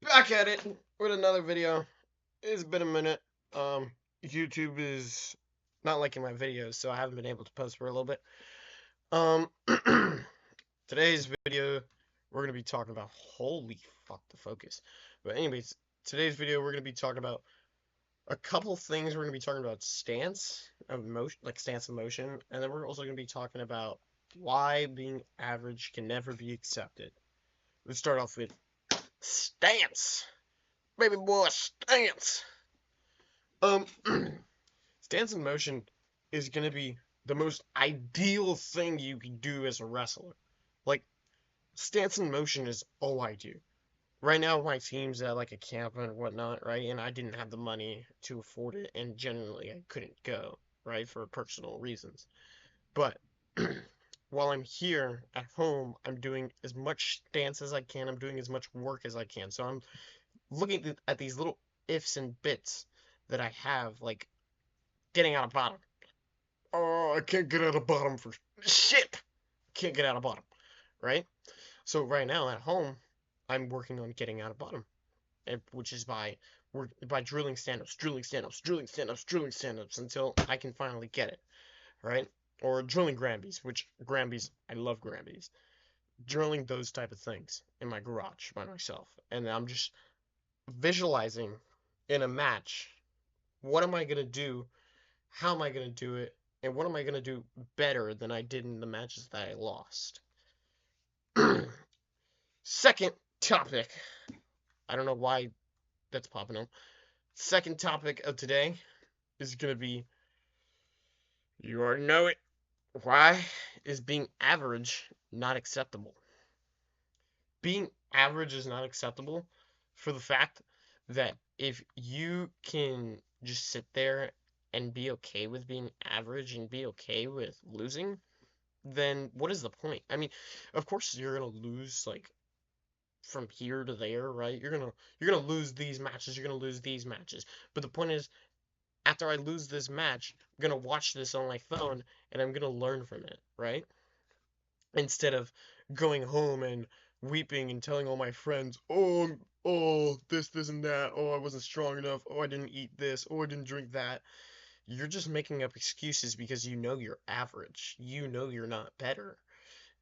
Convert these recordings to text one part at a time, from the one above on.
Back at it with another video. It's been a minute. YouTube is not liking my videos, so I haven't been able to post for a little bit. Um, today's video, we're gonna be talking about holy fuck the focus. But anyways, today's video we're gonna be talking about a couple things. We're gonna be talking about stance of motion, like stance of motion, and then we're also gonna be talking about why being average can never be accepted. Let's start off with stance. Baby boy, stance. Um, stance in motion is gonna be the most ideal thing you can do as a wrestler. Like, stance in motion is all I do. Right now, my team's at like a camp and whatnot, right? And I didn't have the money to afford it, and generally I couldn't go, right, for personal reasons. But while I'm here at home, I'm doing as much stance as I can. I'm doing as much work as I can. So I'm looking at these little ifs and bits that I have, like getting out of bottom. Oh, I can't get out of bottom for shit. Can't get out of bottom, right? So right now at home, I'm working on getting out of bottom, which is by drilling stand-ups, drilling stand-ups, drilling stand-ups, drilling stand-ups until I can finally get it, right? Or drilling Granbys, which Granbys, I love Granbys. Drilling those type of things in my garage by myself, and I'm just visualizing in a match, what am I gonna do? How am I gonna do it? And what am I gonna do better than I did in the matches that I lost? Second topic. I don't know why that's popping up. Second topic of today is gonna be, you already know it. Why is being average not acceptable? Being average is not acceptable for the fact that if you can just sit there and be okay with being average and be okay with losing, then what is the point? I mean, of course you're gonna lose like from here to there, right? You're gonna lose these matches, you're gonna lose these matches. But the point is, after I lose this match, I'm gonna watch this on my phone and I'm gonna learn from it, right? Instead of going home and weeping and telling all my friends, oh, this and that, oh, I wasn't strong enough, oh, I didn't eat this, oh, I didn't drink that. You're just making up excuses because you know you're average. You know you're not better.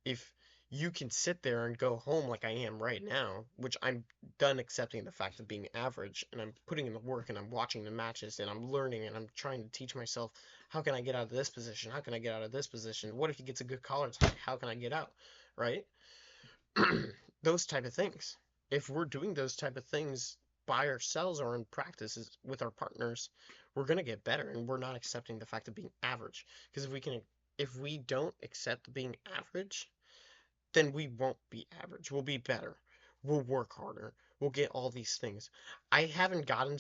If you can sit there and go home like I am right now, which I'm done accepting the fact of being average, and I'm putting in the work and I'm watching the matches and I'm learning and I'm trying to teach myself, how can I get out of this position? How can I get out of this position? What if he gets a good collar tie? How can I get out? Right? Those type of things. If we're doing those type of things by ourselves or in practices with our partners, we're gonna get better, and we're not accepting the fact of being average. Because if we don't accept being average, then we won't be average. We'll be better. We'll work harder. We'll get all these things. I haven't gotten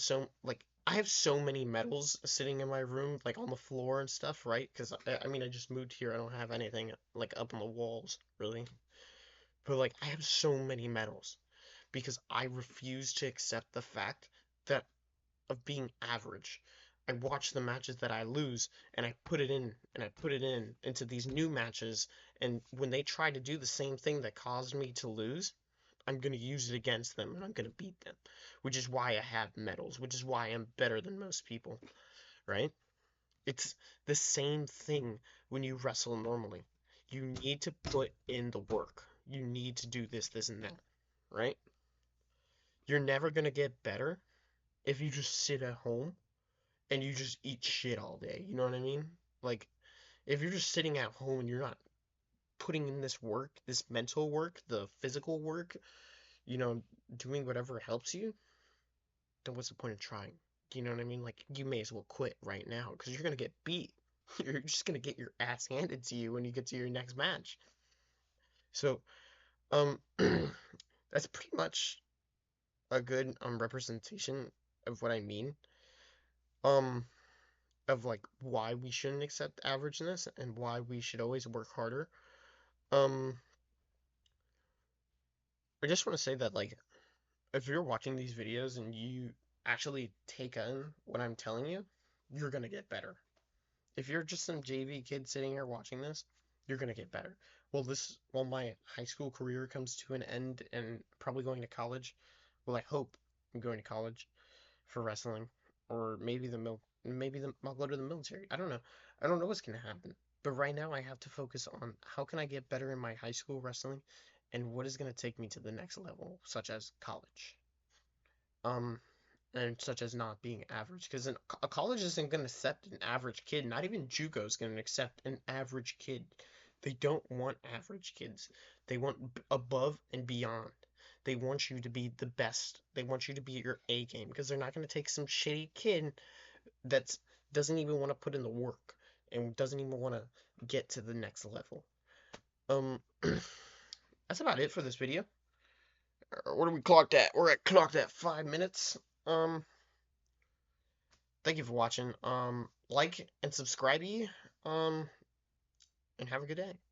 I have so many medals sitting in my room, like on the floor and stuff, right? Because I mean, I just moved here. I don't have anything like up on the walls, really. But like, I have so many medals because I refuse to accept the fact that of being average. I watch the matches that I lose and I put it in and I put it in into these new matches, and when they try to do the same thing that caused me to lose, I'm going to use it against them and I'm going to beat them, which is why I have medals, which is why I'm better than most people, right? It's the same thing when you wrestle normally. You need to put in the work. You need to do this, this, and that, right? You're never going to get better if you just sit at home and you just eat shit all day. You know what I mean? Like, if you're just sitting at home and you're not putting in this work, this mental work, the physical work, you know, doing whatever helps you, then what's the point of trying? You know what I mean? Like, you may as well quit right now because you're gonna get beat. You're just gonna get your ass handed to you when you get to your next match. So, that's pretty much a good representation of what I mean. Um, of like why we shouldn't accept averageness and why we should always work harder. Um, I just want to say that like if you're watching these videos and you actually take in what I'm telling you, you're gonna get better. If you're just some JV kid sitting here watching this, you're gonna get better. Well, my high school career comes to an end and probably going to college, Well, I hope I'm going to college for wrestling, or I'll go to the military. I don't know. I don't know what's gonna happen. But right now, I have to focus on how can I get better in my high school wrestling, and what is gonna take me to the next level, such as college. Um, and such as not being average, because a college isn't gonna accept an average kid. Not even JUCO is gonna accept an average kid. They don't want average kids. They want above and beyond. They want you to be the best. They want you to be at your A game because they're not going to take some shitty kid that doesn't even want to put in the work and doesn't even want to get to the next level. That's about it for this video. What are we clocked at? We're at clocked at 5 minutes. Um, thank you for watching. Like and subscribe. And have a good day.